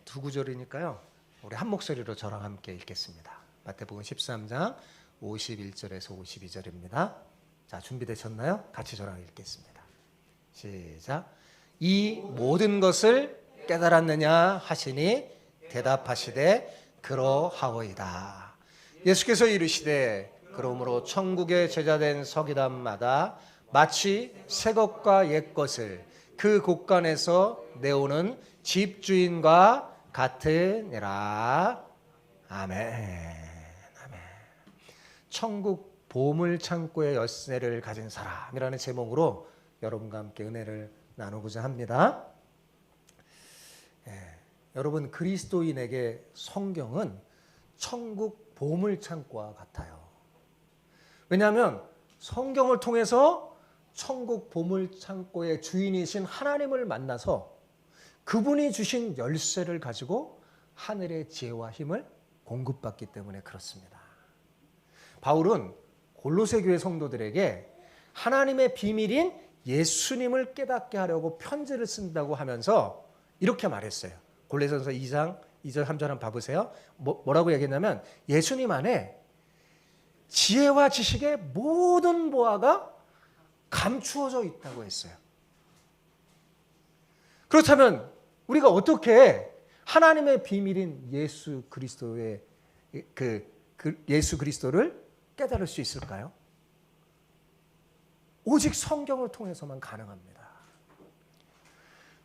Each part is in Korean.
두 구절이니까요. 우리 한 목소리로 저랑 함께 읽겠습니다. 마태복음 13장 51절에서 52절입니다. 자, 준비되셨나요? 같이 저랑 읽겠습니다. 시작. 이 모든 것을 깨달았느냐 하시니 대답하시되 그러하오이다. 예수께서 이르시되 그러므로 천국의 제자된 서기관마다 마치 새 것과 옛 것을 그 곳간에서 내오는 집주인과 같으니라. 아멘. 아멘. 천국 보물 창고의 열쇠를 가진 사람이라는 제목으로 여러분과 함께 은혜를 나누고자 합니다. 여러분, 그리스도인에게 성경은 천국 보물 창고와 같아요. 왜냐하면 성경을 통해서 천국 보물 창고의 주인이신 하나님을 만나서 그분이 주신 열쇠를 가지고 하늘의 지혜와 힘을 공급받기 때문에 그렇습니다. 바울은 골로새 교회 성도들에게 하나님의 비밀인 예수님을 깨닫게 하려고 편지를 쓴다고 하면서 이렇게 말했어요. 골로새서 2장 2절 3절 한번 봐보세요. 뭐라고 얘기했냐면 예수님 안에 지혜와 지식의 모든 보화가 감추어져 있다고 했어요. 그렇다면 우리가 어떻게 하나님의 비밀인 예수 그리스도의 예수 그리스도를 깨달을 수 있을까요? 오직 성경을 통해서만 가능합니다.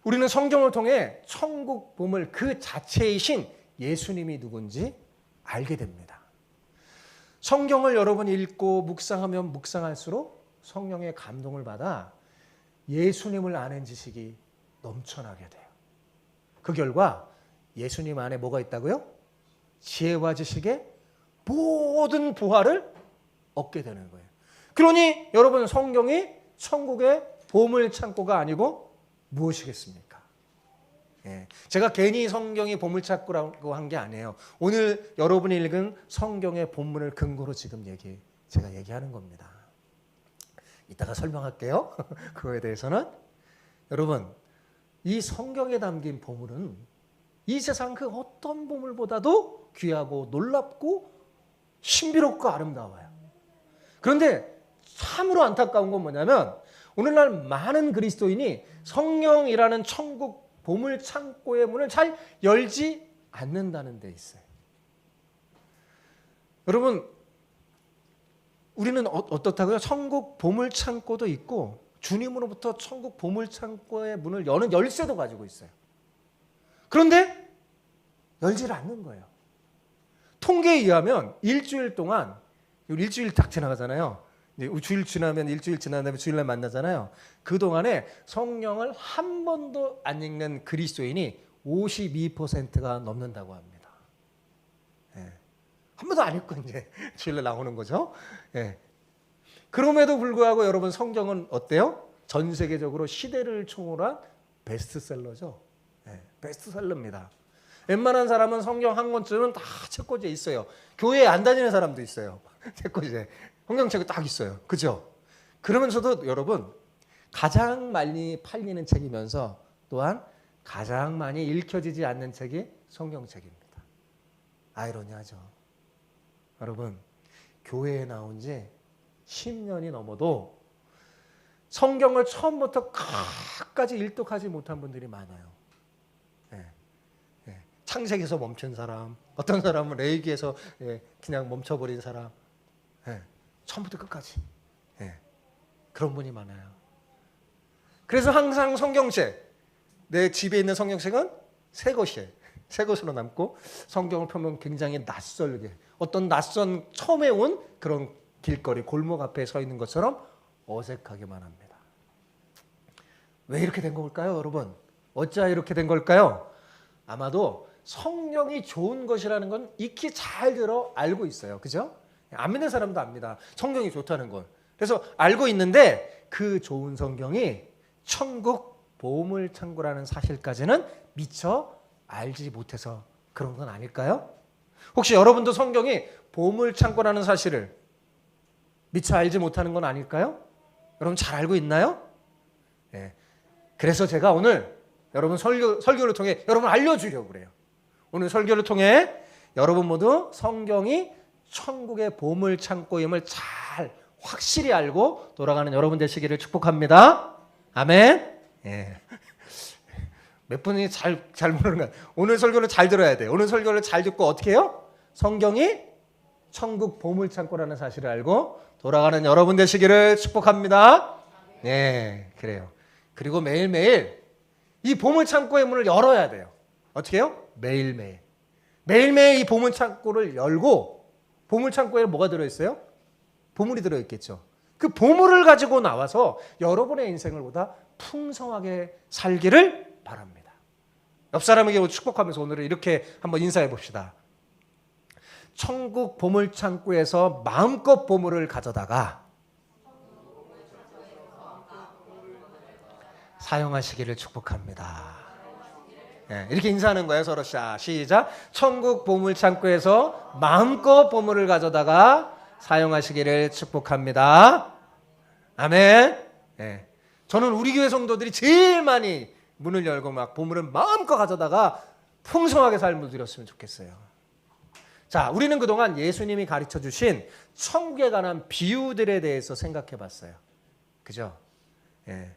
우리는 성경을 통해 천국 보물 그 자체이신 예수님이 누군지 알게 됩니다. 성경을 여러 번 읽고 묵상하면 묵상할수록 성령의 감동을 받아 예수님을 아는 지식이 넘쳐나게 돼요. 그 결과 예수님 안에 뭐가 있다고요? 지혜와 지식의 모든 보화를 얻게 되는 거예요. 그러니 여러분, 성경이 천국의 보물 창고가 아니고 무엇이겠습니까? 제가 괜히 성경이 보물 창고라고 한 게 아니에요. 오늘 여러분이 읽은 성경의 본문을 근거로 지금 제가 얘기하는 겁니다. 이따가 설명할게요. 그거에 대해서는. 여러분, 이 성경에 담긴 보물은 이 세상 그 어떤 보물보다도 귀하고 놀랍고 신비롭고 아름다워요. 그런데 참으로 안타까운 건 뭐냐면 오늘날 많은 그리스도인이 성령이라는 천국 보물 창고의 문을 잘 열지 않는다는 데 있어요. 여러분, 우리는 어떻다고요? 천국 보물 창고도 있고 주님으로부터 천국 보물 창고의 문을 여는 열쇠도 가지고 있어요. 그런데 열지를 않는 거예요. 통계에 의하면 일주일 동안, 일주일 딱 지나가잖아요. 주일 지나면 일주일 지난 다음에 주일날 만나잖아요. 그동안에 성령을 한 번도 안 읽는 그리스도인이 52%가 넘는다고 합니다. 한 번도 안 읽고 이제 주일날 나오는 거죠. 그럼에도 불구하고 여러분, 성경은 어때요? 전 세계적으로 시대를 초월한 베스트셀러죠. 베스트셀러입니다. 웬만한 사람은 성경 한 권쯤은 다 책꽂이에 있어요. 교회에 안 다니는 사람도 있어요. 책꽂이에 성경책이 딱 있어요. 그죠? 그러면서도 여러분, 가장 많이 팔리는 책이면서 또한 가장 많이 읽혀지지 않는 책이 성경책입니다. 아이러니하죠. 여러분, 교회에 나온 지 10년이 넘어도 성경을 처음부터 끝까지 일독하지 못한 분들이 많아요. 창세기에서 멈춘 사람, 어떤 사람은 레위기에서 그냥 멈춰버린 사람, 처음부터 끝까지 그런 분이 많아요. 그래서 항상 성경책, 내 집에 있는 성경책은 새 것이에요. 새 것으로 남고 성경을 펴면 굉장히 낯설게, 어떤 낯선 처음에 온 그런 길거리 골목 앞에 서 있는 것처럼 어색하게만 합니다. 왜 이렇게 된 걸까요, 여러분? 어찌하여 이렇게 된 걸까요? 아마도 성령이 좋은 것이라는 건 익히 잘 들어 알고 있어요. 그죠? 안 믿는 사람도 압니다. 성경이 좋다는 걸. 그래서 알고 있는데 그 좋은 성경이 천국 보물 창고라는 사실까지는 미처 알지 못해서 그런 건 아닐까요? 혹시 여러분도 성경이 보물 창고라는 사실을 미처 알지 못하는 건 아닐까요? 여러분 잘 알고 있나요? 그래서 제가 오늘 여러분 설교를 통해 여러분 알려주려고 그래요. 오늘 설교를 통해 여러분 모두 성경이 천국의 보물 창고임을 잘 확실히 알고 돌아가는 여러분 되시기를 축복합니다. 아멘. 예. 몇 분이 잘 모르는 거야. 오늘 설교를 잘 들어야 돼. 오늘 설교를 잘 듣고 어떻게 해요? 성경이 천국 보물 창고라는 사실을 알고 돌아가는 여러분 되시기를 축복합니다. 네, 그래요. 그리고 매일매일 이 보물 창고의 문을 열어야 돼요. 어떻게 해요? 매일매일. 매일매일 이 보물 창고를 열고, 보물 창고에 뭐가 들어있어요? 보물이 들어있겠죠. 그 보물을 가지고 나와서 여러분의 인생을 보다 풍성하게 살기를 바랍니다. 옆 사람에게 축복하면서 오늘은 이렇게 한번 인사해 봅시다. 천국 보물 창고에서 마음껏 보물을 가져다가 사용하시기를 축복합니다. 네, 이렇게 인사하는 거예요, 서로. 시작. 천국 보물 창고에서 마음껏 보물을 가져다가 사용하시기를 축복합니다. 아멘. 네. 저는 우리 교회 성도들이 제일 많이 문을 열고 막 보물을 마음껏 가져다가 풍성하게 삶을 누렸으면 좋겠어요. 자, 우리는 그동안 예수님이 가르쳐 주신 천국에 관한 비유들에 대해서 생각해 봤어요. 그죠? 예.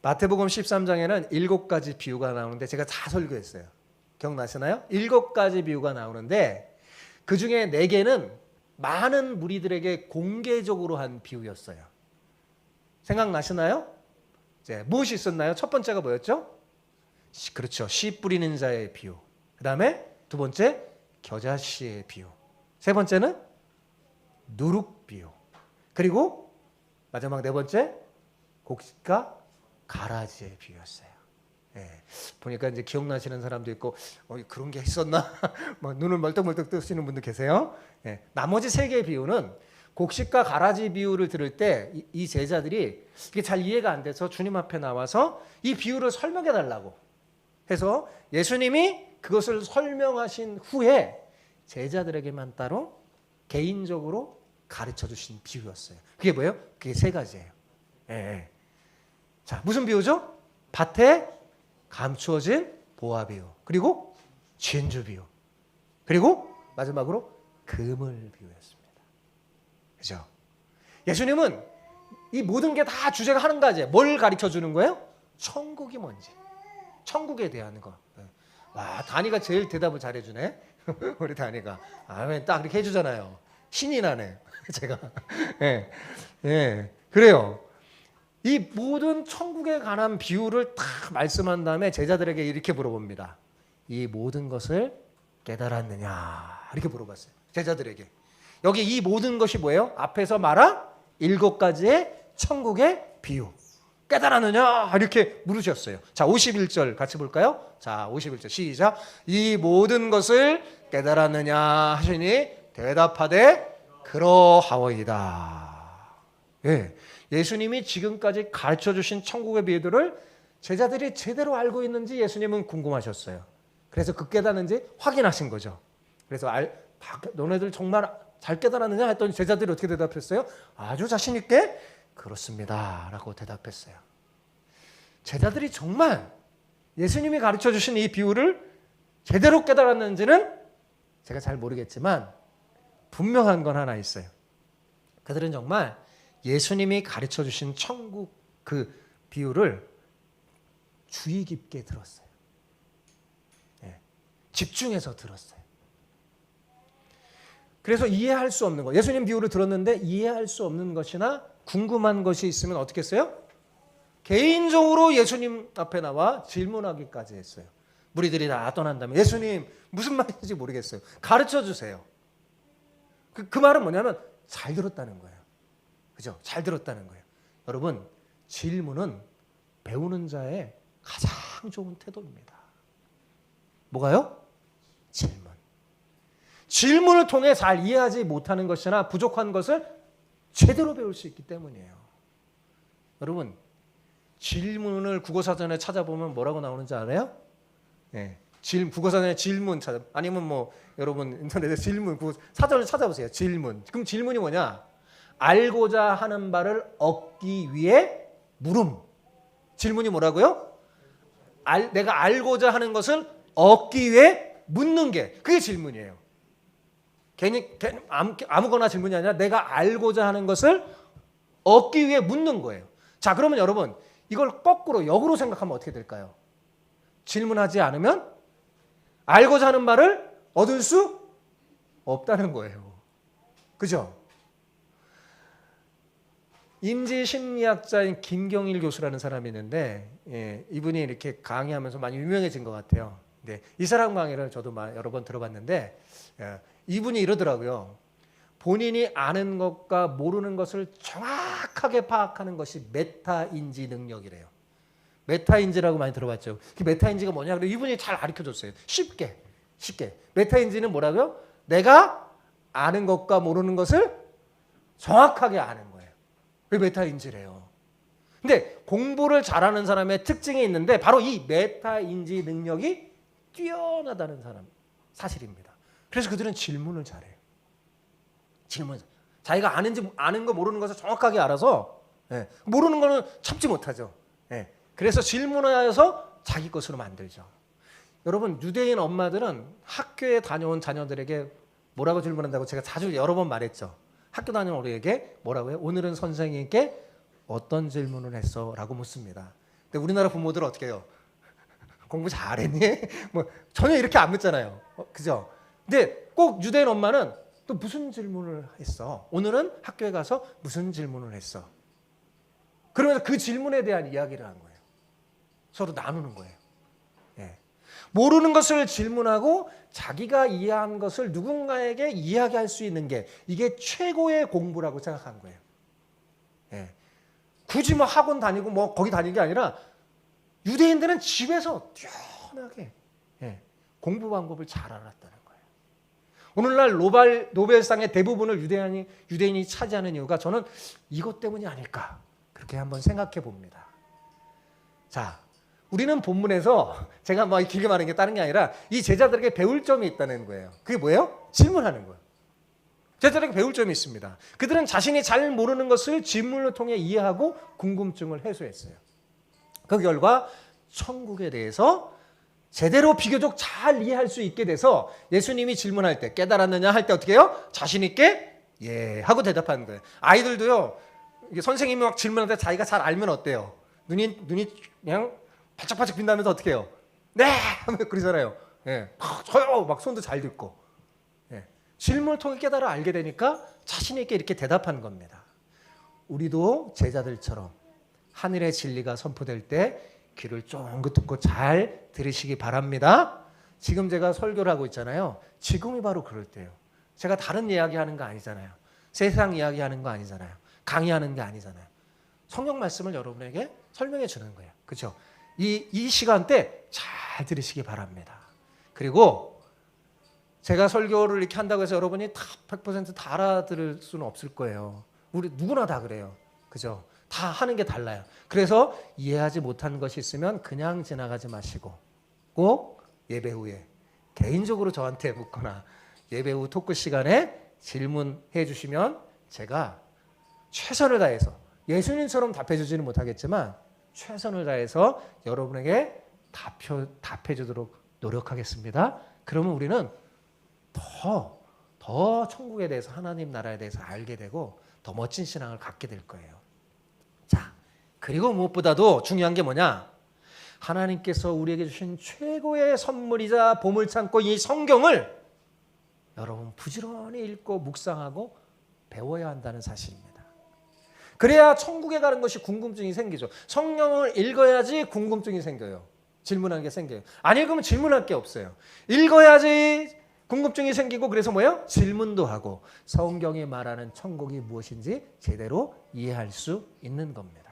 마태복음 13장에는 7가지 비유가 나오는데 제가 다 설교했어요. 기억나시나요? 7가지 비유가 나오는데 그 중에 4개는 많은 무리들에게 공개적으로 한 비유였어요. 생각나시나요? 이제 무엇이 있었나요? 첫 번째가 뭐였죠? 그렇죠. 씨 뿌리는 자의 비유. 그 다음에 두 번째 겨자씨의 비유. 세 번째는 누룩 비유. 그리고 마지막 4번째 곡식과 가라지의 비유였어요. 예. 보니까 이제 기억나시는 사람도 있고 그런 게 있었나? 뭐 눈을 멀떡멀떡 뜨시는 분도 계세요. 예. 나머지 3개의 비유는 곡식과 가라지 비유를 들을 때 이 제자들이 이게 잘 이해가 안 돼서 주님 앞에 나와서 이 비유를 설명해 달라고 해서 예수님이 그것을 설명하신 후에 제자들에게만 따로 개인적으로 가르쳐 주신 비유였어요. 그게 뭐예요? 그게 3가지예요. 예. 자, 무슨 비유죠? 밭에 감추어진 보화 비유. 그리고 진주 비유. 그리고 마지막으로 그물 비유였습니다. 그죠? 예수님은 이 모든 게 다 주제가 한 가지예요. 뭘 가르쳐 주는 거예요? 천국이 뭔지. 천국에 대한 거. 와, 다니가 제일 대답을 잘해주네. 우리 다니가. 아멘. 딱 이렇게 해주잖아요. 신이 나네. 제가. 예. 예. 그래요. 이 모든 천국에 관한 비유를 다 말씀한 다음에 제자들에게 이렇게 물어봅니다. 이 모든 것을 깨달았느냐? 이렇게 물어봤어요. 제자들에게. 여기 이 모든 것이 뭐예요? 앞에서 말한 7가지의 천국의 비유. 깨달았느냐? 이렇게 물으셨어요. 자, 51절 같이 볼까요? 자, 51절 시작. 이 모든 것을 깨달았느냐 하시니 대답하되 그러하오이다. 예. 예수님이 지금까지 가르쳐 주신 천국의 비유들을 제자들이 제대로 알고 있는지 예수님은 궁금하셨어요. 그래서 그 깨닫는지 확인하신 거죠. 그래서 너네들 정말 잘 깨달았느냐 했더니 제자들이 어떻게 대답했어요? 아주 자신 있게 그렇습니다 라고 대답했어요. 제자들이 정말 예수님이 가르쳐 주신 이 비유를 제대로 깨달았는지는 제가 잘 모르겠지만 분명한 건 하나 있어요. 그들은 정말 예수님이 가르쳐 주신 천국 그 비유를 주의 깊게 들었어요. 네. 집중해서 들었어요. 그래서 이해할 수 없는 거, 예수님 비유를 들었는데 이해할 수 없는 것이나 궁금한 것이 있으면 어떻게 했어요? 개인적으로 예수님 앞에 나와 질문하기까지 했어요. 무리들이 다 떠난 다음에 예수님 무슨 말인지 모르겠어요. 가르쳐 주세요. 그 말은 뭐냐면 잘 들었다는 거예요. 그죠? 잘 들었다는 거예요. 여러분, 질문은 배우는 자의 가장 좋은 태도입니다. 뭐가요? 질문. 질문을 통해 잘 이해하지 못하는 것이나 부족한 것을 제대로 배울 수 있기 때문이에요. 여러분, 질문을 국어사전에 찾아보면 뭐라고 나오는지 알아요? 네. 국어사전에 질문 찾아, 아니면 뭐 여러분 인터넷에 질문, 사전을 찾아보세요. 질문. 그럼 질문이 뭐냐? 알고자 하는 바를 얻기 위해 물음. 질문이 뭐라고요? 내가 알고자 하는 것을 얻기 위해 묻는 게 그게 질문이에요. 괜히 아무거나 질문이 아니라 내가 알고자 하는 것을 얻기 위해 묻는 거예요. 자, 그러면 여러분 이걸 거꾸로 역으로 생각하면 어떻게 될까요? 질문하지 않으면 알고자 하는 말을 얻을 수 없다는 거예요. 그죠? 인지심리학자인 김경일 교수라는 사람이 있는데 이분이 이렇게 강의하면서 많이 유명해진 것 같아요. 네, 이 사람 강의를 저도 여러 번 들어봤는데 이분이 이러더라고요. 본인이 아는 것과 모르는 것을 정확하게 파악하는 것이 메타인지 능력이래요. 메타인지라고 많이 들어봤죠. 그 메타인지가 뭐냐? 그래서 이분이 잘 가르쳐줬어요. 쉽게. 메타인지는 뭐라고요? 내가 아는 것과 모르는 것을 정확하게 아는 거예요. 그게 메타인지래요. 근데 공부를 잘하는 사람의 특징이 있는데 바로 이 메타인지 능력이 뛰어나다는 사실입니다. 그래서 그들은 질문을 잘해요. 자기가 아는 거 모르는 것을 정확하게 알아서 모르는 거는 참지 못하죠. 그래서 질문하여서 자기 것으로 만들죠. 여러분 유대인 엄마들은 학교에 다녀온 자녀들에게 뭐라고 질문한다고 제가 자주 여러 번 말했죠. 학교 다녀온 우리에게 뭐라고 해요? 오늘은 선생님께 어떤 질문을 했어? 라고 묻습니다. 근데 우리나라 부모들은 어떻게 해요? 공부 잘했니? 뭐 전혀 이렇게 안 묻잖아요. 그죠? 근데 꼭 유대인 엄마는 또 무슨 질문을 했어? 오늘은 학교에 가서 무슨 질문을 했어? 그러면서 그 질문에 대한 이야기를 하는 거예요. 서로 나누는 거예요. 모르는 것을 질문하고 자기가 이해한 것을 누군가에게 이야기할 수 있는 게 이게 최고의 공부라고 생각한 거예요. 굳이 뭐 학원 다니고 뭐 거기 다니는 게 아니라 유대인들은 집에서 뛰어나게 공부 방법을 잘 알았다는 거예요. 오늘날 노벨상의 대부분을 유대인이 차지하는 이유가 저는 이것 때문이 아닐까 그렇게 한번 생각해 봅니다. 자, 우리는 본문에서 제가 막 길게 말하는 게 다른 게 아니라 이 제자들에게 배울 점이 있다는 거예요. 그게 뭐예요? 질문하는 거예요. 제자들에게 배울 점이 있습니다. 그들은 자신이 잘 모르는 것을 질문을 통해 이해하고 궁금증을 해소했어요. 그 결과 천국에 대해서 제대로 비교적 잘 이해할 수 있게 돼서 예수님이 질문할 때 깨달았느냐 할 때 어떻게 해요? 자신 있게 예 하고 대답하는 거예요. 아이들도요. 이게 선생님이 막 질문할 때 자기가 잘 알면 어때요? 눈이 그냥 바짝바짝 빛나면서 어떻게 해요? 네! 하면 그러잖아요. 저요! 막 손도 잘 듣고. 질문을 통해 깨달아 알게 되니까 자신 있게 이렇게 대답하는 겁니다. 우리도 제자들처럼 하늘의 진리가 선포될 때 귀를 쫑긋 듣고 잘 들으시기 바랍니다. 지금 제가 설교를 하고 있잖아요. 지금이 바로 그럴 때예요. 제가 다른 이야기하는 거 아니잖아요. 세상 이야기하는 거 아니잖아요. 강의하는 게 아니잖아요. 성경 말씀을 여러분에게 설명해 주는 거예요. 그렇죠? 이 시간대 잘 들으시기 바랍니다. 그리고 제가 설교를 이렇게 한다고 해서 여러분이 다 100% 다 알아들을 수는 없을 거예요. 우리 누구나 다 그래요. 그죠? 다 하는 게 달라요. 그래서 이해하지 못한 것이 있으면 그냥 지나가지 마시고 꼭 예배 후에 개인적으로 저한테 묻거나 예배 후 토크 시간에 질문해 주시면 제가 최선을 다해서 예수님처럼 답해 주지는 못하겠지만 최선을 다해서 여러분에게 답해 주도록 노력하겠습니다. 그러면 우리는 더 천국에 대해서 하나님 나라에 대해서 알게 되고 더 멋진 신앙을 갖게 될 거예요. 자, 그리고 무엇보다도 중요한 게 뭐냐? 하나님께서 우리에게 주신 최고의 선물이자 보물창고 이 성경을 여러분 부지런히 읽고 묵상하고 배워야 한다는 사실입니다. 그래야 천국에 가는 것이 궁금증이 생기죠. 성경을 읽어야지 궁금증이 생겨요. 질문하는 게 생겨요. 안 읽으면 질문할 게 없어요. 읽어야지 궁금증이 생기고 그래서 뭐예요? 질문도 하고 성경이 말하는 천국이 무엇인지 제대로 이해할 수 있는 겁니다.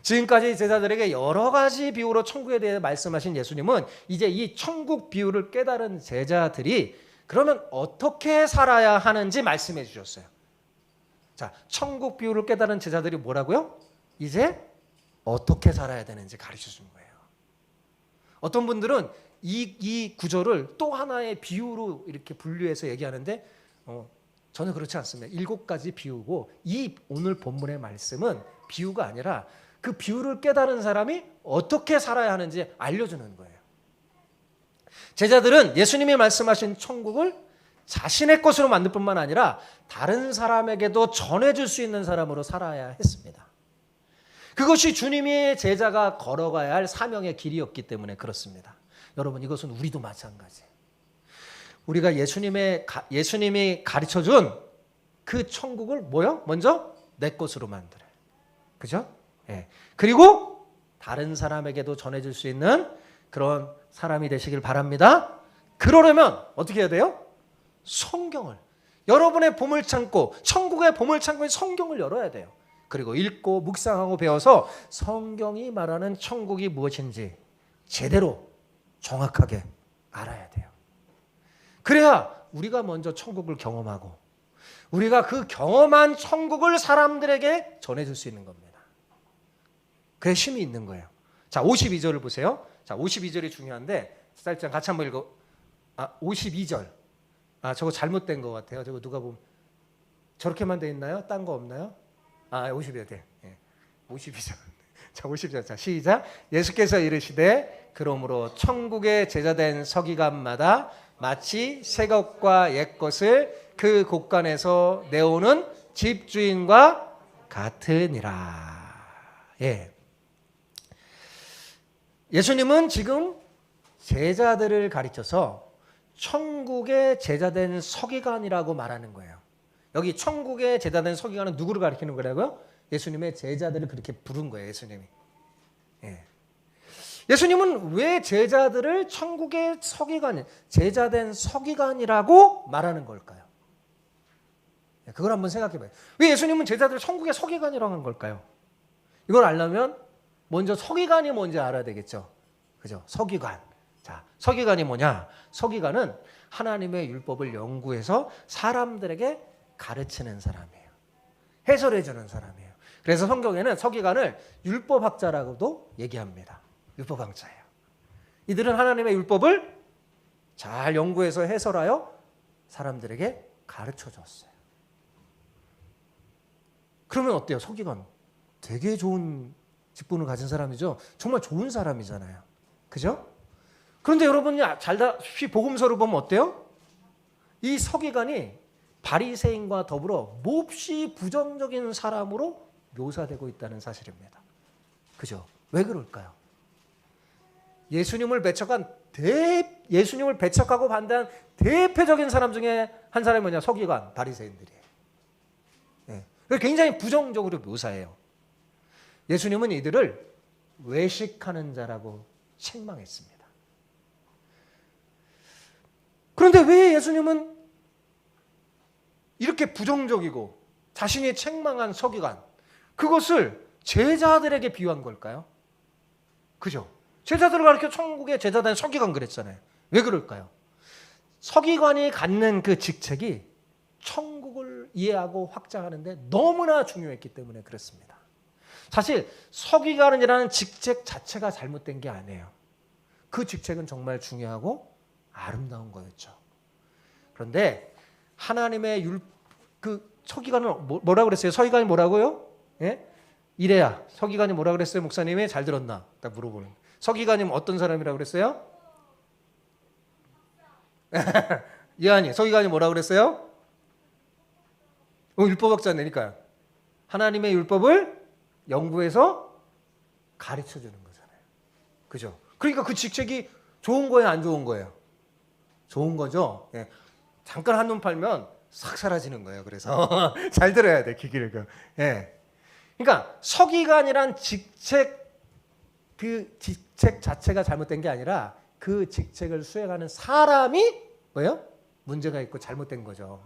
지금까지 제자들에게 여러 가지 비유로 천국에 대해 말씀하신 예수님은 이제 이 천국 비유를 깨달은 제자들이 그러면 어떻게 살아야 하는지 말씀해 주셨어요. 자, 천국 비유를 깨달은 제자들이 뭐라고요? 이제 어떻게 살아야 되는지 가르쳐 준 거예요. 어떤 분들은 이 구절을 또 하나의 비유로 이렇게 분류해서 얘기하는데 저는 그렇지 않습니다. 7가지 비유고 이 오늘 본문의 말씀은 비유가 아니라 그 비유를 깨달은 사람이 어떻게 살아야 하는지 알려주는 거예요. 제자들은 예수님이 말씀하신 천국을 자신의 것으로 만들 뿐만 아니라 다른 사람에게도 전해줄 수 있는 사람으로 살아야 했습니다. 그것이 주님의 제자가 걸어가야 할 사명의 길이었기 때문에 그렇습니다. 여러분, 이것은 우리도 마찬가지예요. 우리가 예수님이 가르쳐준 그 천국을 뭐요? 먼저 내 것으로 만들어요. 그죠? 예. 그리고 다른 사람에게도 전해줄 수 있는 그런 사람이 되시길 바랍니다. 그러려면 어떻게 해야 돼요? 성경을, 여러분의 보물창고, 천국의 보물창고인 성경을 열어야 돼요. 그리고 읽고 묵상하고 배워서 성경이 말하는 천국이 무엇인지 제대로 정확하게 알아야 돼요. 그래야 우리가 먼저 천국을 경험하고 우리가 그 경험한 천국을 사람들에게 전해줄 수 있는 겁니다. 그래 힘이 있는 거예요. 자, 52절을 보세요. 자, 52절이 중요한데 쌀장 같이 한번 읽어. 52절. 저거 잘못된 것 같아요. 저거 누가 보면 저렇게만 돼 있나요? 딴 거 없나요? 52절 돼. 예. 52절. 자, 52절. 자, 시작. 예수께서 이르시되 그러므로 천국에 제자된 서기관마다 마치 새 것과 옛 것을 그 곳간에서 내오는 집주인과 같으니라. 예. 예수님은 지금 제자들을 가르쳐서 천국의 제자된 서기관이라고 말하는 거예요. 여기 천국의 제자된 서기관은 누구를 가리키는 거라고요? 예수님의 제자들을 그렇게 부른 거예요. 예수님이. 예. 예수님은 왜 제자들을 천국의 서기관, 제자된 서기관이라고 말하는 걸까요? 그걸 한번 생각해 봐요. 왜 예수님은 제자들을 천국의 서기관이라고 한 걸까요? 이걸 알려면 먼저 서기관이 뭔지 알아야 되겠죠. 그죠? 서기관. 자, 서기관이 뭐냐? 서기관은 하나님의 율법을 연구해서 사람들에게 가르치는 사람이에요. 해설해 주는 사람이에요. 그래서 성경에는 서기관을 율법학자라고도 얘기합니다. 율법학자예요. 이들은 하나님의 율법을 잘 연구해서 해설하여 사람들에게 가르쳐 줬어요. 그러면 어때요? 서기관 되게 좋은 직분을 가진 사람이죠. 정말 좋은 사람이잖아요. 그죠? 그런데 여러분이 잘다시 복음서를 보면 어때요? 이 서기관이 바리새인과 더불어 몹시 부정적인 사람으로 묘사되고 있다는 사실입니다. 그죠? 왜 그럴까요? 예수님을 배척하고 반대한 대표적인 사람 중에 한 사람이 뭐냐? 서기관, 바리새인들이에요. 네. 굉장히 부정적으로 묘사해요. 예수님은 이들을 외식하는 자라고 책망했습니다. 그런데 왜 예수님은 이렇게 부정적이고 자신이 책망한 서기관, 그것을 제자들에게 비유한 걸까요? 그죠? 제자들을 가르쳐 천국의 제자된 서기관 그랬잖아요. 왜 그럴까요? 서기관이 갖는 그 직책이 천국을 이해하고 확장하는데 너무나 중요했기 때문에 그렇습니다. 사실 서기관이라는 직책 자체가 잘못된 게 아니에요. 그 직책은 정말 중요하고 아름다운 거였죠. 그런데 하나님의 그 서기관을 뭐라고 그랬어요? 서기관이 뭐라고요? 예? 이래야 서기관이 뭐라고 그랬어요? 목사님이 잘 들었나? 딱 물어보는. 서기관이면 어떤 사람이라고 그랬어요? 이한이 서기관이 뭐라고 그랬어요? 율법학자니까요. 하나님의 율법을 연구해서 가르쳐 주는 거잖아요. 그죠? 그러니까 그 직책이 좋은 거예요, 안 좋은 거예요? 좋은 거죠. 예. 잠깐 한눈 팔면 싹 사라지는 거예요. 그래서 잘 들어야 돼, 귀기를. 예. 그러니까 서기관이란 직책, 그 직책 자체가 잘못된 게 아니라 그 직책을 수행하는 사람이 뭐예요? 문제가 있고 잘못된 거죠.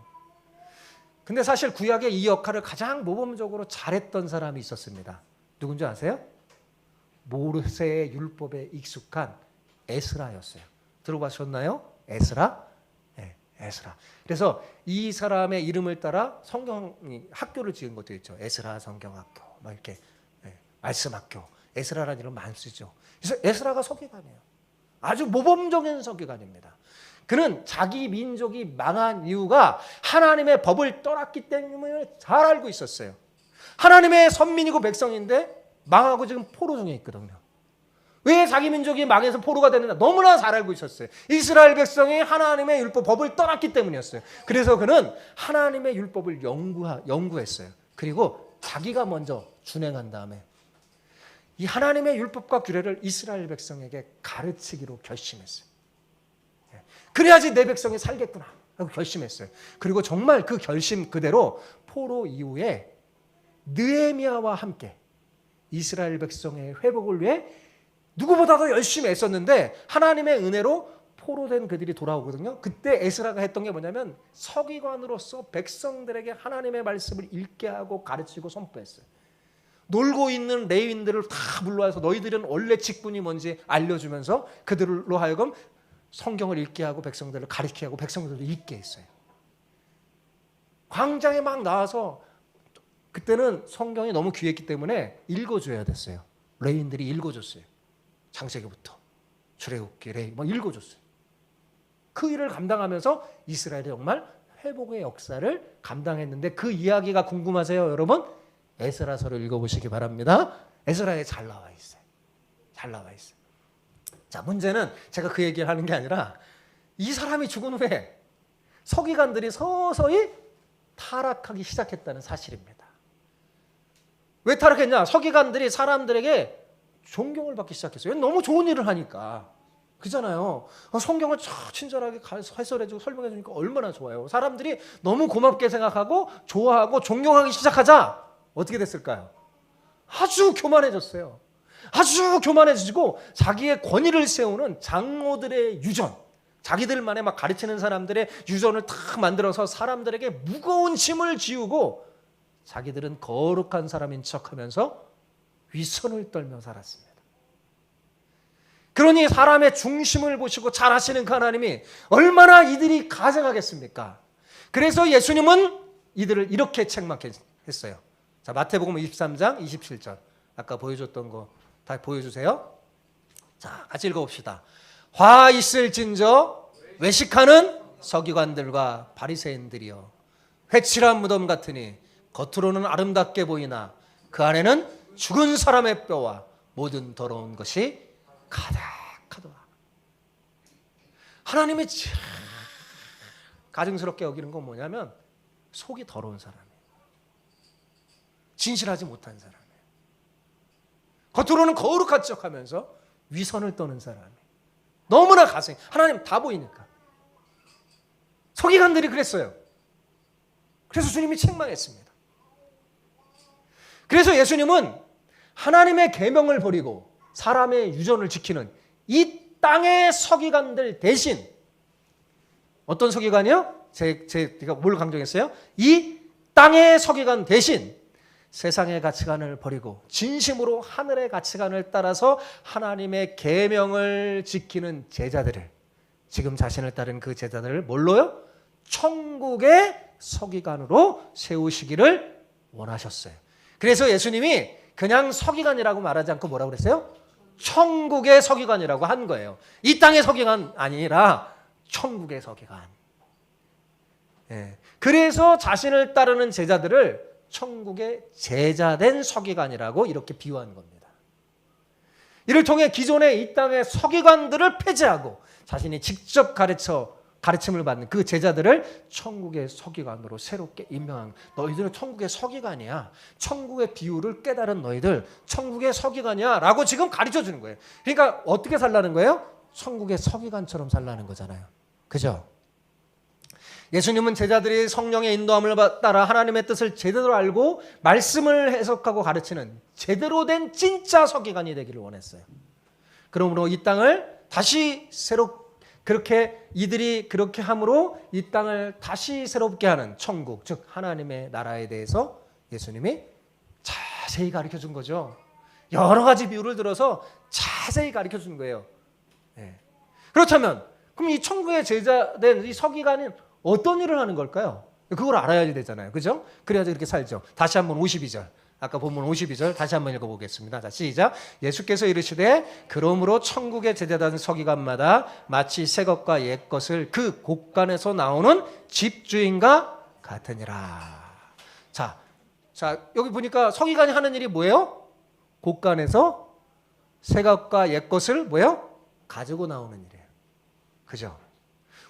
근데 사실 구약의 이 역할을 가장 모범적으로 잘했던 사람이 있었습니다. 누군지 아세요? 모세의 율법에 익숙한 에스라였어요. 들어보셨나요? 에스라? 네, 에스라. 그래서 이 사람의 이름을 따라 성경 학교를 지은 것도 있죠. 에스라 성경학교, 막 이렇게 말씀학교. 에스라라는 이름 많이 쓰죠. 그래서 에스라가 서기관이에요. 아주 모범적인 서기관입니다. 그는 자기 민족이 망한 이유가 하나님의 법을 떠났기 때문에 잘 알고 있었어요. 하나님의 선민이고 백성인데 망하고 지금 포로 중에 있거든요. 왜 자기 민족이 망해서 포로가 됐는지 너무나 잘 알고 있었어요. 이스라엘 백성이 하나님의 율법, 법을 떠났기 때문이었어요. 그래서 그는 하나님의 율법을 연구했어요. 그리고 자기가 먼저 준행한 다음에 이 하나님의 율법과 규례를 이스라엘 백성에게 가르치기로 결심했어요. 그래야지 내 백성이 살겠구나 하고 결심했어요. 그리고 정말 그 결심 그대로 포로 이후에 느헤미야와 함께 이스라엘 백성의 회복을 위해 누구보다도 열심히 애썼는데 하나님의 은혜로 포로된 그들이 돌아오거든요. 그때 에스라가 했던 게 뭐냐면 서기관으로서 백성들에게 하나님의 말씀을 읽게 하고 가르치고 선포했어요. 놀고 있는 레위인들을 다 불러와서 너희들은 원래 직분이 뭔지 알려주면서 그들로 하여금 성경을 읽게 하고 백성들을 가르치게 하고 백성들도 읽게 했어요. 광장에 막 나와서 그때는 성경이 너무 귀했기 때문에 읽어줘야 됐어요. 레위인들이 읽어줬어요. 창세기부터 출애굽기, 레위 막 읽어줬어요. 그 일을 감당하면서 이스라엘이 정말 회복의 역사를 감당했는데 그 이야기가 궁금하세요, 여러분? 에스라서를 읽어보시기 바랍니다. 에스라에 잘 나와 있어요. 잘 나와 있어요. 자, 문제는 제가 그 얘기를 하는 게 아니라 이 사람이 죽은 후에 서기관들이 서서히 타락하기 시작했다는 사실입니다. 왜 타락했냐? 서기관들이 사람들에게 존경을 받기 시작했어요. 너무 좋은 일을 하니까. 그잖아요. 성경을 친절하게 해설해주고 설명해주니까 얼마나 좋아요. 사람들이 너무 고맙게 생각하고 좋아하고 존경하기 시작하자 어떻게 됐을까요? 아주 교만해졌어요. 아주 교만해지고 자기의 권위를 세우는 장로들의 유전, 자기들만의 막 가르치는 사람들의 유전을 탁 만들어서 사람들에게 무거운 짐을 지우고 자기들은 거룩한 사람인 척하면서 위선을 떨며 살았습니다. 그러니 사람의 중심을 보시고 잘 하시는 그 하나님이 얼마나 이들이 가증하겠습니까? 그래서 예수님은 이들을 이렇게 책망했어요. 자, 마태복음 23장 27절 아까 보여줬던 거 다 보여주세요. 자, 같이 읽어봅시다. 화 있을진저 외식하는 서기관들과 바리새인들이여 회칠한 무덤 같으니 겉으로는 아름답게 보이나 그 안에는 죽은 사람의 뼈와 모든 더러운 것이 가득하도다. 하나님이 가증스럽게 여기는 건 뭐냐면 속이 더러운 사람이에요. 진실하지 못한 사람이에요. 겉으로는 거룩한 척하면서 위선을 떠는 사람이에요. 너무나 가증. 하나님 다 보이니까. 서기관들이 그랬어요. 그래서 주님이 책망했습니다. 그래서 예수님은 하나님의 계명을 버리고 사람의 유전을 지키는 이 땅의 서기관들 대신 어떤 서기관이요? 제가 뭘 강조했어요? 이 땅의 서기관 대신 세상의 가치관을 버리고 진심으로 하늘의 가치관을 따라서 하나님의 계명을 지키는 제자들을 지금 자신을 따른 그 제자들을 뭘로요? 천국의 서기관으로 세우시기를 원하셨어요. 그래서 예수님이 그냥 서기관이라고 말하지 않고 뭐라고 그랬어요? 천국의 서기관이라고 한 거예요. 이 땅의 서기관 아니라 천국의 서기관. 그래서 자신을 따르는 제자들을 천국의 제자된 서기관이라고 이렇게 비유한 겁니다. 이를 통해 기존의 이 땅의 서기관들을 폐지하고 자신이 직접 가르침을 받는 그 제자들을 천국의 서기관으로 새롭게 임명한 너희들은 천국의 서기관이야. 천국의 비유를 깨달은 너희들 천국의 서기관이야 라고 지금 가르쳐 주는 거예요. 그러니까 어떻게 살라는 거예요? 천국의 서기관처럼 살라는 거잖아요. 그죠? 예수님은 제자들이 성령의 인도함을 따라 하나님의 뜻을 제대로 알고 말씀을 해석하고 가르치는 제대로 된 진짜 서기관이 되기를 원했어요. 그러므로 이 땅을 다시 이들이 그렇게 함으로 이 땅을 다시 새롭게 하는 천국, 즉 하나님의 나라에 대해서 예수님이 자세히 가르쳐 준 거죠. 여러 가지 비유를 들어서 자세히 가르쳐 준 거예요. 그렇다면 그럼 이 천국의 제자된 이 서기관은 어떤 일을 하는 걸까요? 그걸 알아야 되잖아요. 그죠? 그래야지 이렇게 살죠. 다시 한번 52절. 아까 본문 52절 다시 한번 읽어보겠습니다. 자, 시작. 예수께서 이르시되 그러므로 천국의 제자된 서기관마다 마치 새 것과 옛 것을 그 곳간에서 나오는 집주인과 같으니라. 자, 여기 보니까 서기관이 하는 일이 뭐예요? 곳간에서 새 것과 옛 것을 뭐예요? 가지고 나오는 일이에요. 그죠?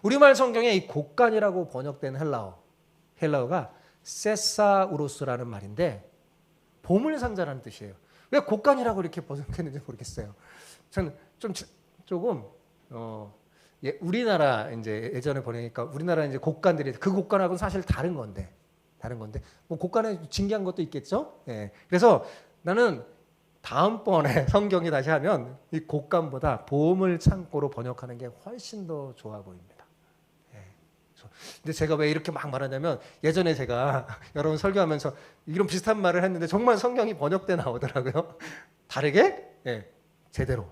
우리말 성경에 이 곳간이라고 번역된 헬라어가 세사우로스라는 말인데 보물상자라는 뜻이에요. 왜 곳간이라고 이렇게 번역했는지 모르겠어요. 저는 조금 우리나라 이제 예전에 보니까 우리나라 이제 곳간들이 그 곳간하고는 사실 다른 건데 뭐 곳간에 징계한 것도 있겠죠. 예. 그래서 나는 다음번에 성경이 다시 하면 이 곳간보다 보물 창고로 번역하는 게 훨씬 더 좋아 보입니다. 예. 근데 제가 왜 이렇게 막 말하냐면 예전에 제가 여러분 설교하면서 이런 비슷한 말을 했는데 정말 성경이 번역돼 나오더라고요. 다르게 제대로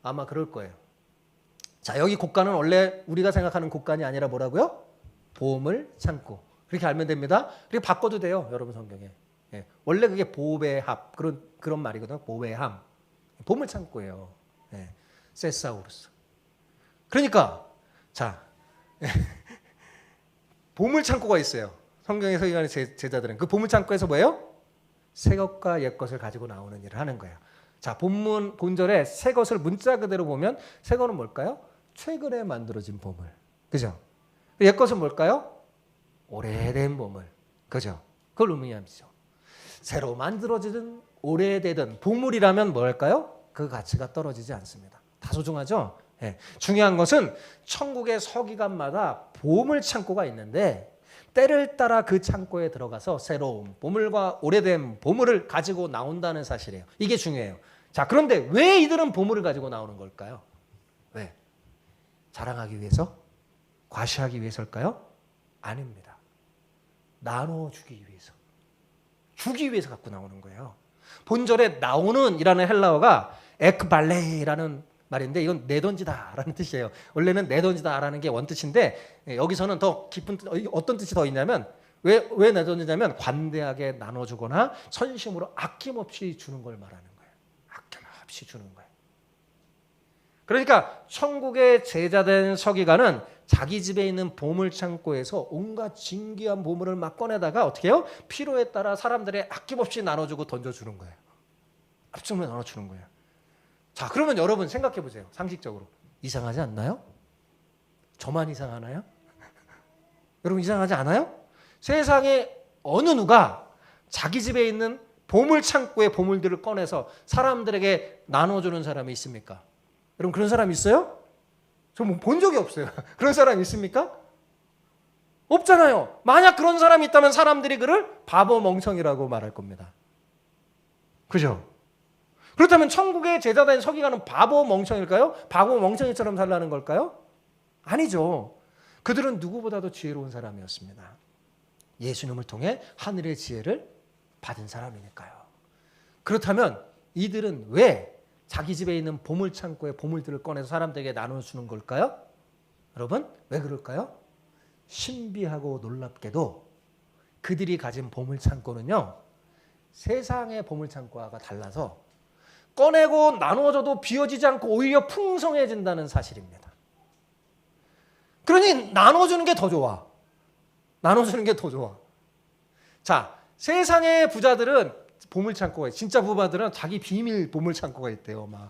아마 그럴 거예요. 자, 여기 곳간은 원래 우리가 생각하는 곳간이 아니라 뭐라고요? 보물 창고. 그렇게 알면 됩니다. 그리고 바꿔도 돼요, 여러분 성경에. 원래 그게 보배합 그런 말이거든요. 보배함, 보물 창고예요. 세사우루스. 그러니까 자, 보물 창고가 있어요. 성경에 서기관의 제자들은 그 보물 창고에서 뭐예요? 새 것과 옛 것을 가지고 나오는 일을 하는 거예요. 자, 본절에 새 것을 문자 그대로 보면 새 것은 뭘까요? 최근에 만들어진 보물. 그죠? 옛 것은 뭘까요? 오래된 보물. 그죠? 그걸 의미하죠. 새로 만들어지든 오래되든 보물이라면 뭘까요? 그 가치가 떨어지지 않습니다. 다 소중하죠? 중요한 것은 천국의 서기관마다 보물 창고가 있는데 때를 따라 그 창고에 들어가서 새로운 보물과 오래된 보물을 가지고 나온다는 사실이에요. 이게 중요해요. 자, 그런데 왜 이들은 보물을 가지고 나오는 걸까요? 왜? 자랑하기 위해서? 과시하기 위해서일까요? 아닙니다. 나눠주기 위해서. 주기 위해서 갖고 나오는 거예요. 본절에 나오는 이라는 헬라어가 에크발레이라는 말인데 이건 내던지다라는 뜻이에요. 원래는 내던지다라는 게 원뜻인데 여기서는 더 깊은 어떤 뜻이 더 있냐면 왜 내던지냐면 관대하게 나눠주거나 선심으로 아낌없이 주는 걸 말하는 거예요. 아낌없이 주는 거예요. 그러니까 천국의 제자된 서기관은 자기 집에 있는 보물 창고에서 온갖 진귀한 보물을 막 꺼내다가 어떻게 해요? 필요에 따라 사람들의 아낌없이 나눠주고 던져주는 거예요. 아낌없이 나눠주는 거예요. 자, 그러면 여러분 생각해 보세요. 상식적으로 이상하지 않나요? 저만 이상하나요? 여러분 이상하지 않아요? 세상에 어느 누가 자기 집에 있는 보물 창고의 보물들을 꺼내서 사람들에게 나눠주는 사람이 있습니까? 여러분 그런 사람 있어요? 저 뭐 본 적이 없어요. 그런 사람 있습니까? 없잖아요. 만약 그런 사람이 있다면 사람들이 그를 바보 멍청이라고 말할 겁니다. 그죠? 그렇다면 천국의 제자된 서기관은 바보 멍청일까요? 바보 멍청이처럼 살라는 걸까요? 아니죠. 그들은 누구보다도 지혜로운 사람이었습니다. 예수님을 통해 하늘의 지혜를 받은 사람이니까요. 그렇다면 이들은 왜 자기 집에 있는 보물 창고에 보물들을 꺼내서 사람들에게 나눠주는 걸까요? 여러분 왜 그럴까요? 신비하고 놀랍게도 그들이 가진 보물 창고는요, 세상의 보물 창고와 달라서 꺼내고 나눠줘도 비워지지 않고 오히려 풍성해진다는 사실입니다. 그러니 나눠주는 게 더 좋아. 나눠주는 게 더 좋아. 자, 세상의 부자들은 보물 창고가 있어요. 진짜 부자들은 자기 비밀 보물 창고가 있대요. 막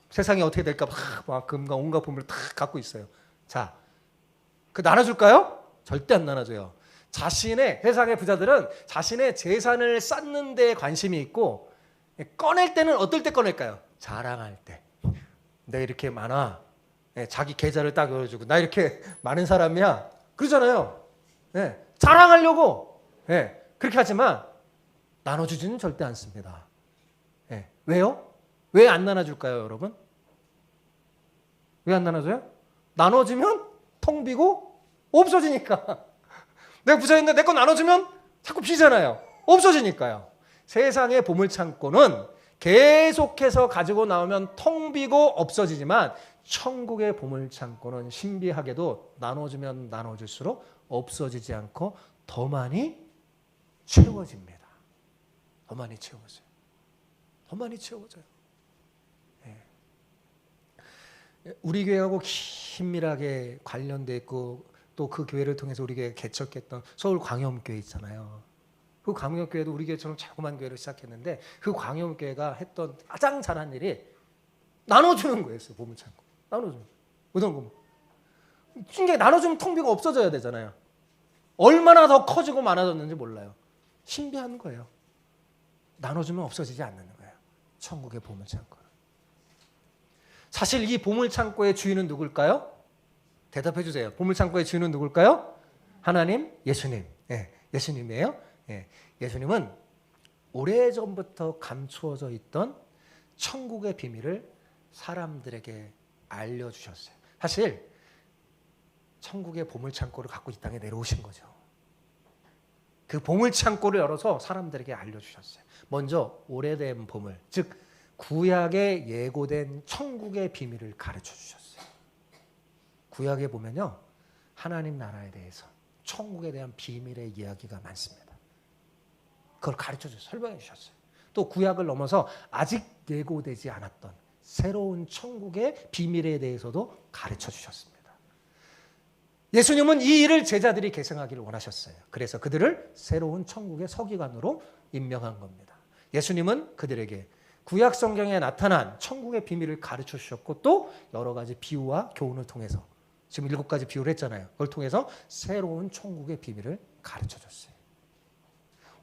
세상이 어떻게 될까 막 금과 온갖 보물을 다 갖고 있어요. 자, 그 나눠줄까요? 절대 안 나눠줘요. 세상의 부자들은 자신의 재산을 쌓는 데 관심이 있고 꺼낼 때는 어떨 때 꺼낼까요? 자랑할 때. 내가 이렇게 많아. 자기 계좌를 딱 열어주고 나 이렇게 많은 사람이야. 그러잖아요. 자랑하려고 그렇게 하지만 나눠주지는 절대 않습니다. 왜요? 왜 안 나눠줄까요, 여러분? 왜 안 나눠줘요? 나눠주면 텅 비고 없어지니까. 내가 부자인데 내 거 나눠주면 자꾸 비잖아요. 없어지니까요. 세상의 보물창고는 계속해서 가지고 나오면 텅 비고 없어지지만 천국의 보물창고는 신비하게도 나눠주면 나눠줄수록 없어지지 않고 더 많이 채워집니다. 더 많이 채워져요. 더 많이 채워져요. 우리 교회하고 긴밀하게 관련돼 있고 또 그 교회를 통해서 우리 교회가 개척했던 서울 광염교회 있잖아요. 그 광역교회도 우리 교회처럼 자그마한 교회를 시작했는데 그 광역교회가 했던 가장 잘한 일이 나눠주는 거였어요. 보물창고. 나눠주는. 어떤 거? 신기하게 나눠주면 텅비가 없어져야 되잖아요. 얼마나 더 커지고 많아졌는지 몰라요. 신비한 거예요. 나눠주면 없어지지 않는 거예요. 천국의 보물창고. 사실 이 보물창고의 주인은 누굴까요? 대답해 주세요. 보물창고의 주인은 누굴까요? 하나님, 예수님. 예, 예수님이에요. 예, 예수님은 오래전부터 감추어져 있던 천국의 비밀을 사람들에게 알려주셨어요. 사실 천국의 보물창고를 갖고 이 땅에 내려오신 거죠. 그 보물창고를 열어서 사람들에게 알려주셨어요. 먼저 오래된 보물, 즉 구약에 예고된 천국의 비밀을 가르쳐 주셨어요. 구약에 보면요, 하나님 나라에 대해서, 천국에 대한 비밀의 이야기가 많습니다. 그걸 가르쳐 주셨어요. 설명해 주셨어요. 또 구약을 넘어서 아직 예고되지 않았던 새로운 천국의 비밀에 대해서도 가르쳐 주셨습니다. 예수님은 이 일을 제자들이 계승하기를 원하셨어요. 그래서 그들을 새로운 천국의 서기관으로 임명한 겁니다. 예수님은 그들에게 구약 성경에 나타난 천국의 비밀을 가르쳐 주셨고 또 여러 가지 비유와 교훈을 통해서 지금 7가지 비유를 했잖아요. 그걸 통해서 새로운 천국의 비밀을 가르쳐 줬어요.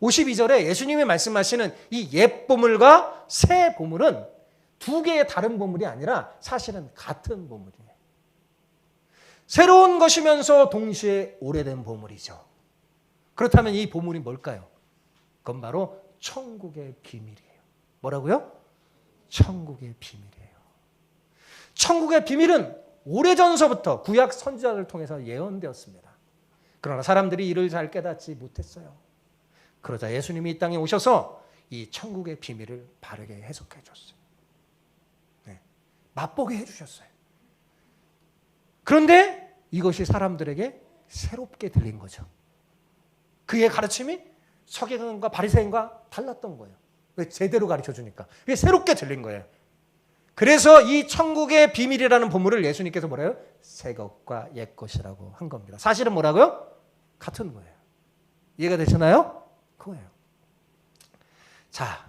52절에 예수님이 말씀하시는 이 옛 보물과 새 보물은 두 개의 다른 보물이 아니라 사실은 같은 보물이에요. 새로운 것이면서 동시에 오래된 보물이죠. 그렇다면 이 보물이 뭘까요? 그건 바로 천국의 비밀이에요. 뭐라고요? 천국의 비밀이에요. 천국의 비밀은 오래전서부터 구약 선지자를 통해서 예언되었습니다. 그러나 사람들이 이를 잘 깨닫지 못했어요. 그러자 예수님이 이 땅에 오셔서 이 천국의 비밀을 바르게 해석해 줬어요. 네. 맛보게 해주셨어요. 그런데 이것이 사람들에게 새롭게 들린 거죠. 그의 가르침이 서기관과 바리새인과 달랐던 거예요. 왜? 제대로 가르쳐 주니까. 그게 새롭게 들린 거예요. 그래서 이 천국의 비밀이라는 보물을 예수님께서 뭐래요? 새 것과 옛 것이라고 한 겁니다. 사실은 뭐라고요? 같은 거예요. 이해가 되시나요? 그거예요. 자,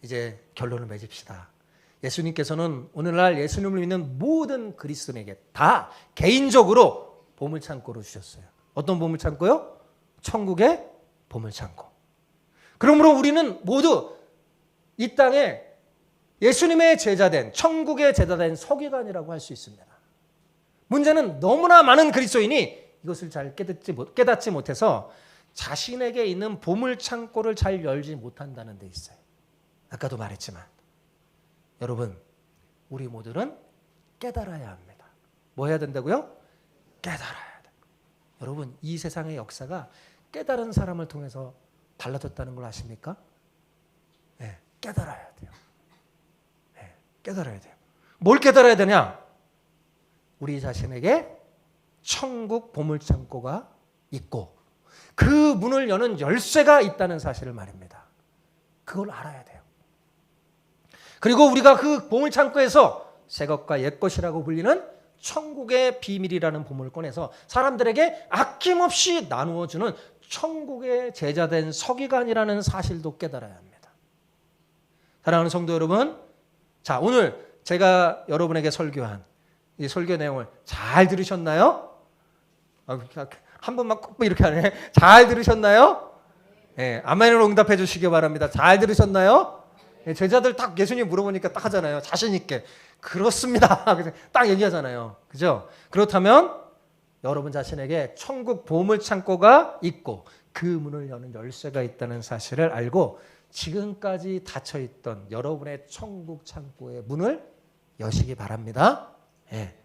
이제 결론을 맺읍시다. 예수님께서는 오늘날 예수님을 믿는 모든 그리스도인에게 다 개인적으로 보물창고를 주셨어요. 어떤 보물창고요? 천국의 보물창고. 그러므로 우리는 모두 이 땅에 예수님의 제자된, 천국의 제자된 서기관이라고 할 수 있습니다. 문제는 너무나 많은 그리스도인이 이것을 잘 깨닫지 못해서 자신에게 있는 보물창고를 잘 열지 못한다는 데 있어요. 아까도 말했지만 여러분, 우리 모두는 깨달아야 합니다. 뭐 해야 된다고요? 깨달아야 돼요. 여러분, 이 세상의 역사가 깨달은 사람을 통해서 달라졌다는 걸 아십니까? 네, 깨달아야 돼요. 네, 깨달아야 돼요. 뭘 깨달아야 되냐? 우리 자신에게 천국 보물창고가 있고 그 문을 여는 열쇠가 있다는 사실을 말입니다. 그걸 알아야 돼요. 그리고 우리가 그 보물창고에서 새 것과 옛 것이라고 불리는 천국의 비밀이라는 보물을 꺼내서 사람들에게 아낌없이 나누어주는 천국의 제자된 서기관이라는 사실도 깨달아야 합니다. 사랑하는 성도 여러분, 자, 오늘 제가 여러분에게 설교한 이 설교 내용을 잘 들으셨나요? 한 번만 꼭 이렇게 하네. 잘 들으셨나요? 네, 아멘으로 응답해 주시기 바랍니다. 잘 들으셨나요? 제자들 딱 예수님 물어보니까 딱 하잖아요. 자신 있게. 그렇습니다. 딱 얘기하잖아요. 그죠? 그렇다면 여러분 자신에게 천국 보물창고가 있고 그 문을 여는 열쇠가 있다는 사실을 알고 지금까지 닫혀있던 여러분의 천국 창고의 문을 여시기 바랍니다. 예.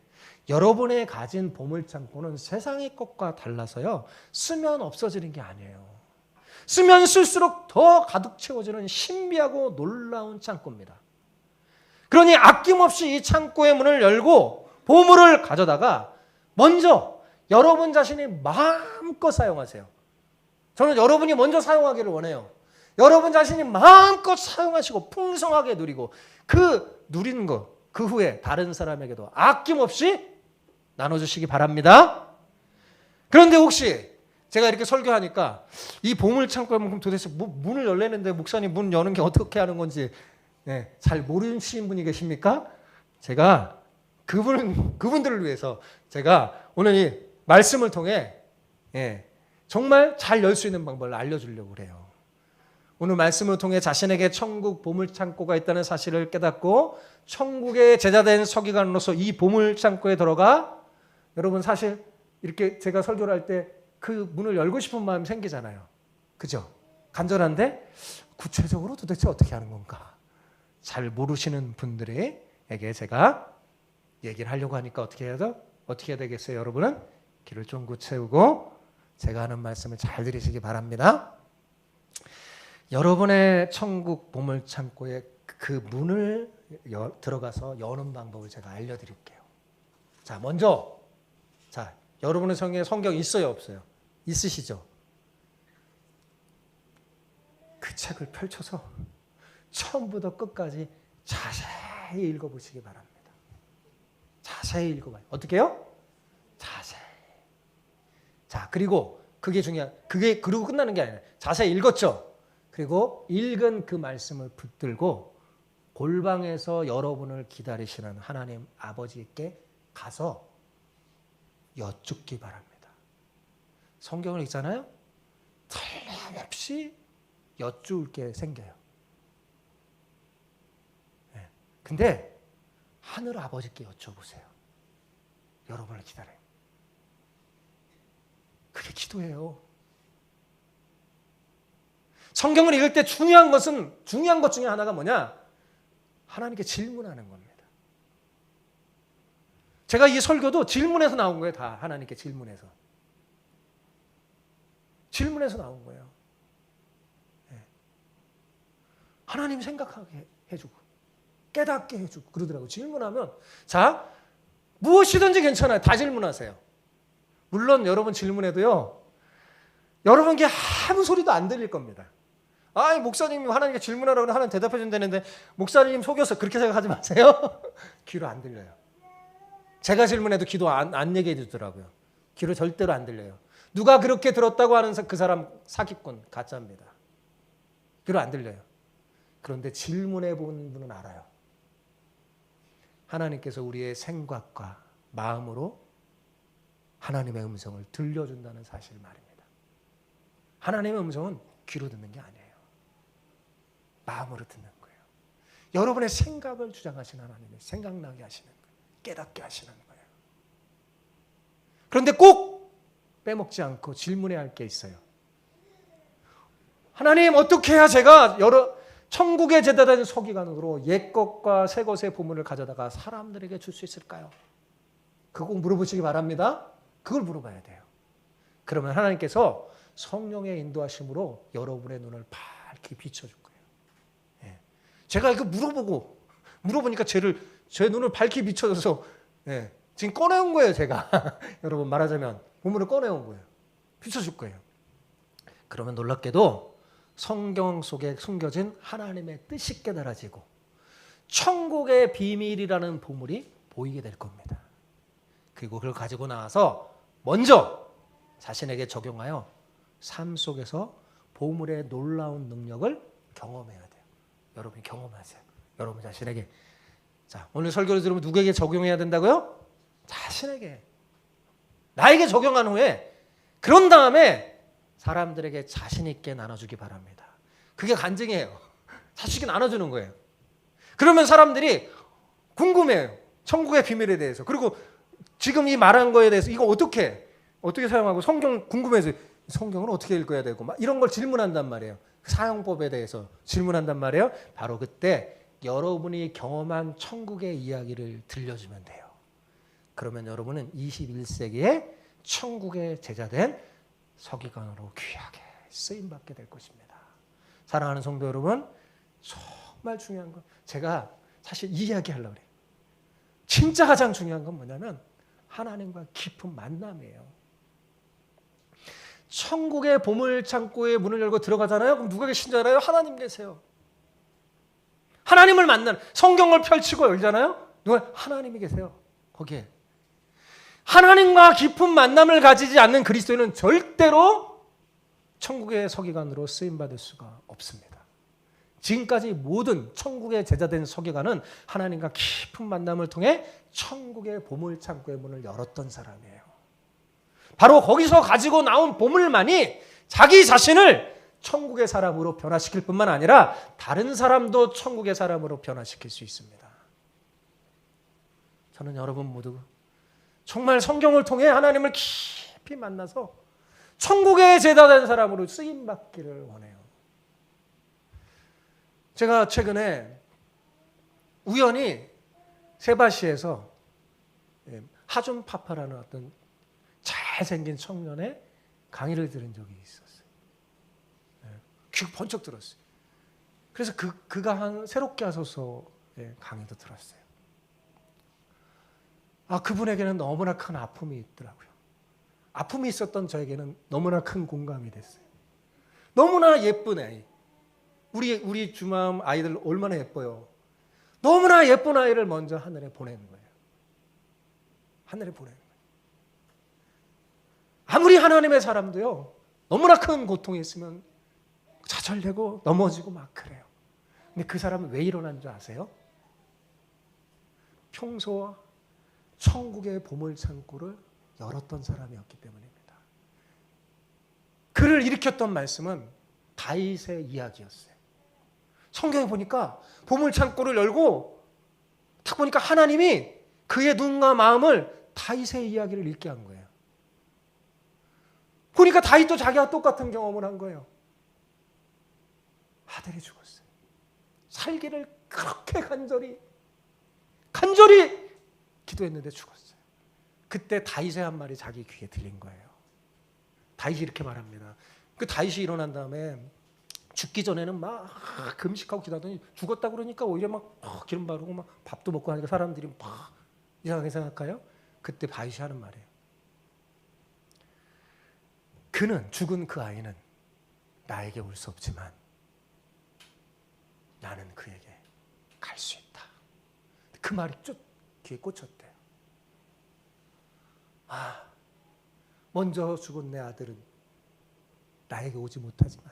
여러분의 가진 보물창고는 세상의 것과 달라서요, 쓰면 없어지는 게 아니에요. 쓰면 쓸수록 더 가득 채워지는 신비하고 놀라운 창고입니다. 그러니 아낌없이 이 창고의 문을 열고 보물을 가져다가 먼저 여러분 자신이 마음껏 사용하세요. 저는 여러분이 먼저 사용하기를 원해요. 여러분 자신이 마음껏 사용하시고 풍성하게 누리고 그 누린 것, 그 후에 다른 사람에게도 아낌없이 나눠주시기 바랍니다. 그런데 혹시 제가 이렇게 설교하니까 이 보물창고에 그럼 도대체 문을 열려는데 목사님 문 여는 게 어떻게 하는 건지 잘 모르시는 분이 계십니까? 제가 그분들을 위해서 제가 오늘 이 말씀을 통해 정말 잘 열 수 있는 방법을 알려주려고 그래요. 오늘 말씀을 통해 자신에게 천국 보물창고가 있다는 사실을 깨닫고 천국의 제자된 서기관으로서 이 보물창고에 들어가 여러분 사실 이렇게 제가 설교를 할 때 그 문을 열고 싶은 마음이 생기잖아요. 그죠? 간절한데 구체적으로 도대체 어떻게 하는 건가? 잘 모르시는 분들에게 제가 얘기를 하려고 하니까 어떻게 해야 되겠어요? 여러분은 귀를 쫑긋 세우고 제가 하는 말씀을 잘 들으시기 바랍니다. 여러분의 천국 보물창고에 그 문을 들어가서 여는 방법을 제가 알려드릴게요. 자, 먼저 여러분의 성경 있어요, 없어요? 있으시죠? 그 책을 펼쳐서 처음부터 끝까지 자세히 읽어보시기 바랍니다. 자세히 읽어봐요. 어떻게 해요? 자세히. 자, 그리고 그게 그리고 끝나는 게 아니라 자세히 읽었죠? 그리고 읽은 그 말씀을 붙들고 골방에서 여러분을 기다리시는 하나님 아버지께 가서 여쭙기 바랍니다. 성경을 읽잖아요. 틀림없이 여쭈을 게 생겨요. 근데 하늘 아버지께 여쭤보세요. 여러분을 기다려요. 그게 기도예요. 성경을 읽을 때 중요한 것 중에 하나가 뭐냐? 하나님께 질문하는 겁니다. 제가 이 설교도 질문에서 나온 거예요. 다 하나님께 질문해서 나온 거예요. 하나님 생각하게 해주고 깨닫게 해주고 그러더라고요. 질문하면 자 무엇이든지 괜찮아요. 다 질문하세요. 물론 여러분 질문해도요. 여러분께 아무 소리도 안 들릴 겁니다. 목사님이 하나님께 질문하라고 하나님 대답해 준다는데 목사님 속여서 그렇게 생각하지 마세요. 귀로 안 들려요. 제가 질문해도 귀도 안 얘기해 주더라고요. 귀로 절대로 안 들려요. 누가 그렇게 들었다고 하는 그 사람 사기꾼 가짜입니다. 귀로 안 들려요. 그런데 질문해 본 분은 알아요. 하나님께서 우리의 생각과 마음으로 하나님의 음성을 들려준다는 사실 말입니다. 하나님의 음성은 귀로 듣는 게 아니에요. 마음으로 듣는 거예요. 여러분의 생각을 주장하시는 하나님이 생각나게 하시는 거예요. 깨닫게 하시는 거예요. 그런데 꼭 빼먹지 않고 질문해야 할 게 있어요. 하나님 어떻게 해야 제가 천국의 제자된 서기관으로 옛것과 새것의 보물을 가져다가 사람들에게 줄 수 있을까요? 그거 꼭 물어보시기 바랍니다. 그걸 물어봐야 돼요. 그러면 하나님께서 성령의 인도하심으로 여러분의 눈을 밝게 비춰줄 거예요. 제가 이거 물어보니까 제 눈을 밝게 비춰줘서 지금 꺼내온 거예요. 제가 여러분 말하자면 보물을 꺼내온 거예요. 비춰줄 거예요. 그러면 놀랍게도 성경 속에 숨겨진 하나님의 뜻이 깨달아지고 천국의 비밀이라는 보물이 보이게 될 겁니다. 그리고 그걸 가지고 나와서 먼저 자신에게 적용하여 삶 속에서 보물의 놀라운 능력을 경험해야 돼요. 여러분이 경험하세요. 여러분 자신에게. 자, 오늘 설교를 들으면 누구에게 적용해야 된다고요? 자신에게. 나에게 적용한 후에 그런 다음에 사람들에게 자신 있게 나눠주기 바랍니다. 그게 간증이에요. 자신 있게 나눠주는 거예요. 그러면 사람들이 궁금해요. 천국의 비밀에 대해서. 그리고 지금 이 말한 거에 대해서 이거 어떻게 사용하고 성경 궁금해서 성경을 어떻게 읽어야 되고 막 이런 걸 질문한단 말이에요. 사용법에 대해서 질문한단 말이에요. 바로 그때 여러분이 경험한 천국의 이야기를 들려주면 돼요. 그러면 여러분은 21세기에 천국의 제자된 서기관으로 귀하게 쓰임받게 될 것입니다. 사랑하는 성도 여러분, 정말 중요한 건 제가 사실 이 이야기 하려고 그래요. 진짜 가장 중요한 건 뭐냐면 하나님과 깊은 만남이에요. 천국의 보물창고에 문을 열고 들어가잖아요. 그럼 누가 계신 줄 알아요? 하나님 계세요. 하나님을 만나는 성경을 펼치고 열잖아요. 누가? 하나님이 계세요. 거기에. 하나님과 깊은 만남을 가지지 않는 그리스도인은 절대로 천국의 서기관으로 쓰임받을 수가 없습니다. 지금까지 모든 천국의 제자된 서기관은 하나님과 깊은 만남을 통해 천국의 보물창고의 문을 열었던 사람이에요. 바로 거기서 가지고 나온 보물만이 자기 자신을 천국의 사람으로 변화시킬 뿐만 아니라 다른 사람도 천국의 사람으로 변화시킬 수 있습니다. 저는 여러분 모두 정말 성경을 통해 하나님을 깊이 만나서 천국의 제자된 사람으로 쓰임받기를 원해요. 제가 최근에 우연히 세바시에서 하준 파파라는 어떤 잘생긴 청년의 강의를 들은 적이 있었어요. 귀 번쩍 들었어요. 그래서 그가 한 새롭게 하소서의 강의도 들었어요. 그분에게는 너무나 큰 아픔이 있더라고요. 아픔이 있었던 저에게는 너무나 큰 공감이 됐어요. 너무나 예쁜 아이. 우리 주마음 아이들 얼마나 예뻐요. 너무나 예쁜 아이를 먼저 하늘에 보내는 거예요. 하늘에 보내는 거예요. 아무리 하나님의 사람도요, 너무나 큰 고통이 있으면 좌절되고 넘어지고 막 그래요. 근데 그 사람은 왜 일어난 줄 아세요? 평소와 천국의 보물창고를 열었던 사람이었기 때문입니다. 그를 일으켰던 말씀은 다윗의 이야기였어요. 성경에 보니까 보물창고를 열고 딱 보니까 하나님이 그의 눈과 마음을 다윗의 이야기를 읽게 한 거예요. 보니까 다윗도 자기와 똑같은 경험을 한 거예요. 아들이 죽었어요. 살기를 그렇게 간절히 기도했는데 죽었어요. 그때 다윗의 한 말이 자기 귀에 들린 거예요. 다윗이 이렇게 말합니다. 그 다윗이 일어난 다음에 죽기 전에는 막 금식하고 기도하더니 죽었다 그러니까 오히려 막 기름 바르고 막 밥도 먹고 하니까 사람들이 막 이상하게 생각할까요? 그때 다윗이 하는 말이에요. 죽은 그 아이는 나에게 올 수 없지만 나는 그에게 갈 수 있다. 그 말이 쭉 귀에 꽂혔대요. 먼저 죽은 내 아들은 나에게 오지 못하지만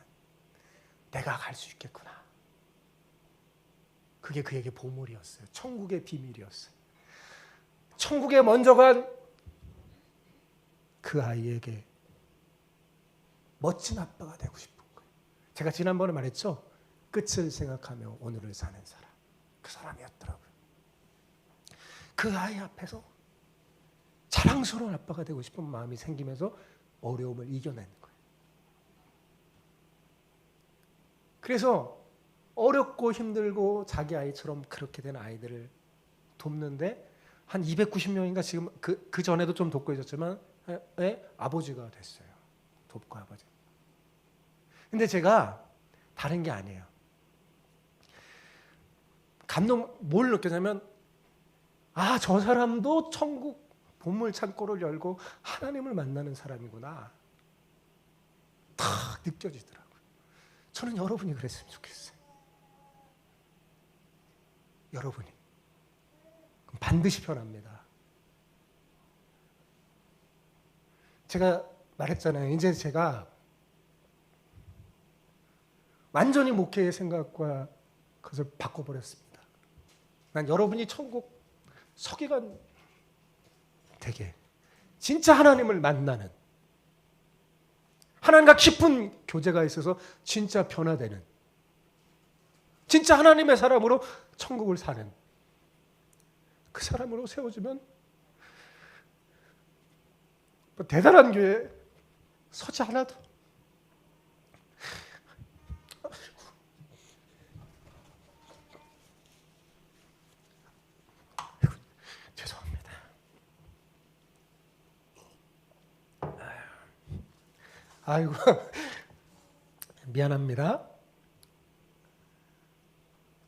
내가 갈 수 있겠구나. 그게 그에게 보물이었어요. 천국의 비밀이었어요. 천국에 먼저 간 그 아이에게 멋진 아빠가 되고 싶은 거예요. 제가 지난번에 말했죠. 끝을 생각하며 오늘을 사는 사람. 그 사람이었더라고요. 그 아이 앞에서 자랑스러운 아빠가 되고 싶은 마음이 생기면서 어려움을 이겨낸 거예요. 그래서 어렵고 힘들고 자기 아이처럼 그렇게 된 아이들을 돕는데 한 290명인가 지금 그 전에도 좀 돕고 있었지만 아버지가 됐어요. 돕고 아버지. 근데 제가 다른 게 아니에요. 뭘 느꼈냐면 저 사람도 천국 보물 창고를 열고 하나님을 만나는 사람이구나. 탁 느껴지더라고요. 저는 여러분이 그랬으면 좋겠어요. 여러분이. 그럼 반드시 변합니다. 제가 말했잖아요. 이제 제가 완전히 목회의 생각과 그것을 바꿔버렸습니다. 난 여러분이 천국 서기관 되게 진짜 하나님을 만나는, 하나님과 깊은 교제가 있어서 진짜 변화되는, 진짜 하나님의 사람으로 천국을 사는 그 사람으로 세워지면 뭐 대단한 교회 서지 않아도 죄송합니다. 아이고 미안합니다.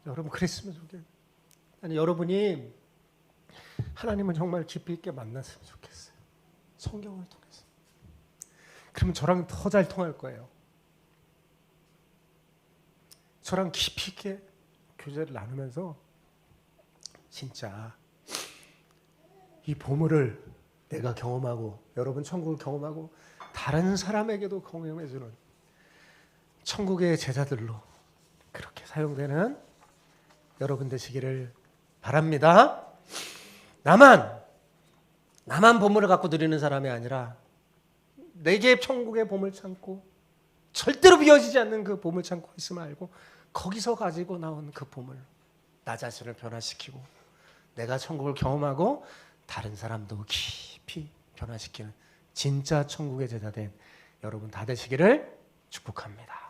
여러분 그랬으면 좋겠어요. 아니 여러분이 하나님을 정말 깊이 있게 만났으면 좋겠어요. 성경을 통해서. 그러면 저랑 더 잘 통할 거예요. 저랑 깊이 있게 교제를 나누면서 진짜 이 보물을 내가 경험하고 여러분 천국을 경험하고 다른 사람에게도 경험해주는 천국의 제자들로 그렇게 사용되는 여러분 되시기를 바랍니다. 나만 보물을 갖고 드리는 사람이 아니라 내게 천국의 보물 창고, 절대로 비워지지 않는 그 보물 창고 있음을 알고 거기서 가지고 나온 그 보물로 나 자신을 변화시키고 내가 천국을 경험하고 다른 사람도 깊이 변화시키는 진짜 천국의 제자 된 여러분 다 되시기를 축복합니다.